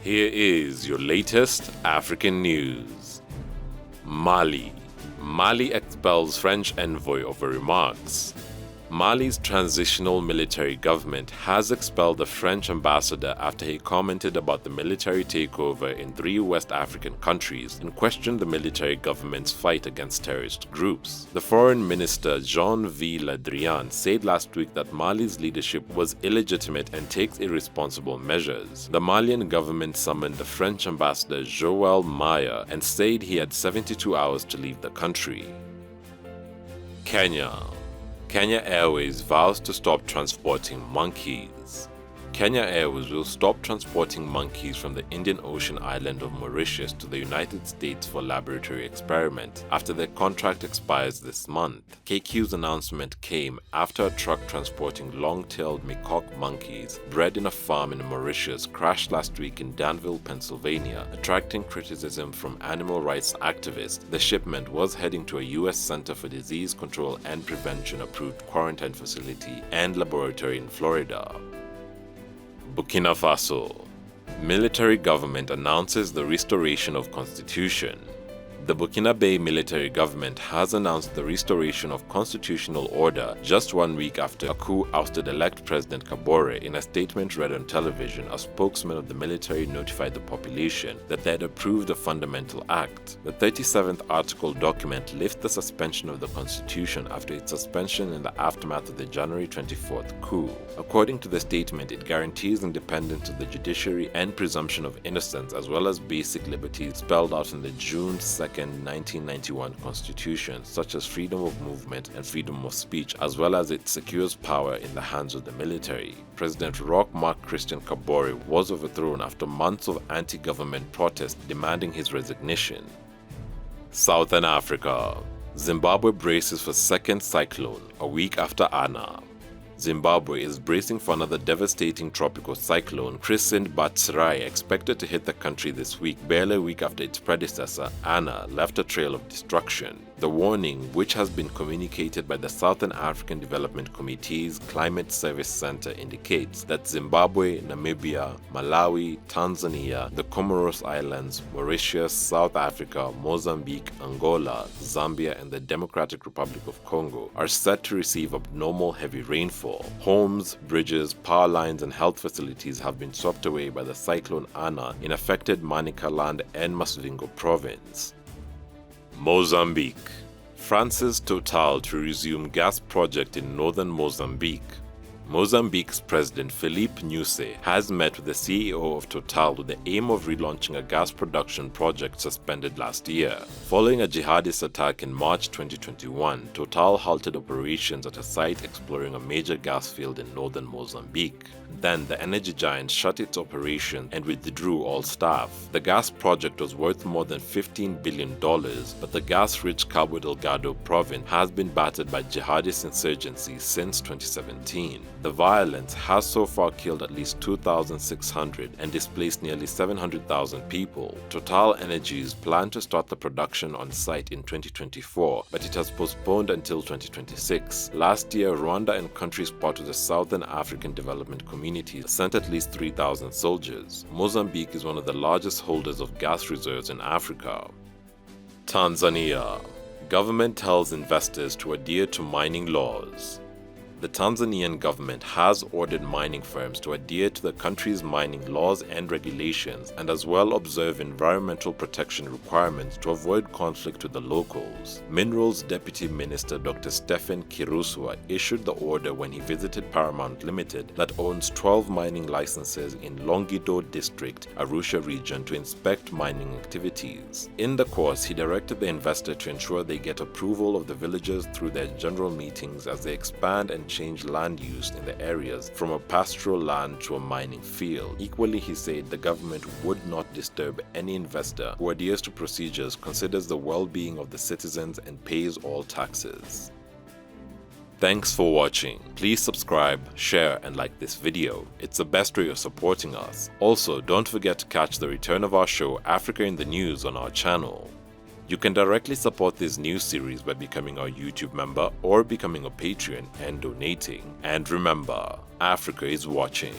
Here is your latest African news. Mali expels French envoy over remarks. Mali's transitional military government has expelled the French ambassador after he commented about the military takeover in 3 West African countries and questioned the military government's fight against terrorist groups. The foreign minister Jean-Yves Le Drian said last week that Mali's leadership was illegitimate and takes irresponsible measures. The Malian government summoned the French ambassador Joël Meyer and said he had 72 hours to leave the country. Kenya Airways vows to stop transporting monkeys. Kenya Airways will stop transporting monkeys from the Indian Ocean island of Mauritius to the United States for laboratory experiment after their contract expires this month. KQ's announcement came after a truck transporting long-tailed macaque monkeys bred in a farm in Mauritius crashed last week in Danville, Pennsylvania, attracting criticism from animal rights activists. The shipment was heading to a U.S. Center for Disease Control and Prevention approved quarantine facility and laboratory in Florida. Burkina Faso. Military government announces the restoration of constitution. The Burkinabe military government has announced the restoration of constitutional order just 1 week after a coup ousted elect President Kabore. In a statement read on television, a spokesman of the military notified the population that they had approved a fundamental act. The 37th article document lifts the suspension of the constitution after its suspension in the aftermath of the January 24th coup. According to the statement, it guarantees independence of the judiciary and presumption of innocence, as well as basic liberties spelled out in the June 2nd, 1991 Constitution, such as freedom of movement and freedom of speech, as well as it secures power in the hands of the military. President Roch Marc Christian Kabore was overthrown after months of anti-government protests demanding his resignation. Southern Africa. Zimbabwe braces for second cyclone a week after Anna. Zimbabwe is bracing for another devastating tropical cyclone christened Batsirai, expected to hit the country this week, barely a week after its predecessor, Anna, left a trail of destruction. The warning, which has been communicated by the Southern African Development Committee's Climate Service Center, indicates that Zimbabwe, Namibia, Malawi, Tanzania, the Comoros Islands, Mauritius, South Africa, Mozambique, Angola, Zambia, and the Democratic Republic of Congo are set to receive abnormal heavy rainfall. Homes, bridges, power lines, and health facilities have been swept away by the cyclone Anna in affected Manicaland and Masvingo province. Mozambique. France's Total to resume gas project in northern Mozambique. Mozambique's President Filipe Nyusi has met with the CEO of Total with the aim of relaunching a gas production project suspended last year. Following a jihadist attack in March 2021, Total halted operations at a site exploring a major gas field in northern Mozambique. Then the energy giant shut its operation and withdrew all staff. The gas project was worth more than $15 billion, but the gas-rich Cabo Delgado province has been battered by jihadist insurgency since 2017. The violence has so far killed at least 2,600 and displaced nearly 700,000 people. Total Energies planned to start the production on site in 2024, but it has postponed until 2026. Last year, Rwanda and countries part of the Southern African Development Community sent at least 3,000 soldiers. Mozambique is one of the largest holders of gas reserves in Africa. Tanzania. Government tells investors to adhere to mining laws. The Tanzanian government has ordered mining firms to adhere to the country's mining laws and regulations and as well observe environmental protection requirements to avoid conflict with the locals. Minerals Deputy Minister Dr. Stephen Kiruswa issued the order when he visited Paramount Limited that owns 12 mining licenses in Longido District, Arusha region to inspect mining activities. In the course, he directed the investor to ensure they get approval of the villagers through their general meetings as they expand and change land use in the areas from a pastoral land to a mining field. Equally, he said the government would not disturb any investor who adheres to procedures, considers the well-being of the citizens, and pays all taxes. Thanks for watching. Please subscribe, share, and like this video. It's the best way of supporting us. Also, don't forget to catch the return of our show Africa in the News on our channel. You can directly support this new series by becoming our YouTube member or becoming a Patreon and donating. And remember, Africa is watching.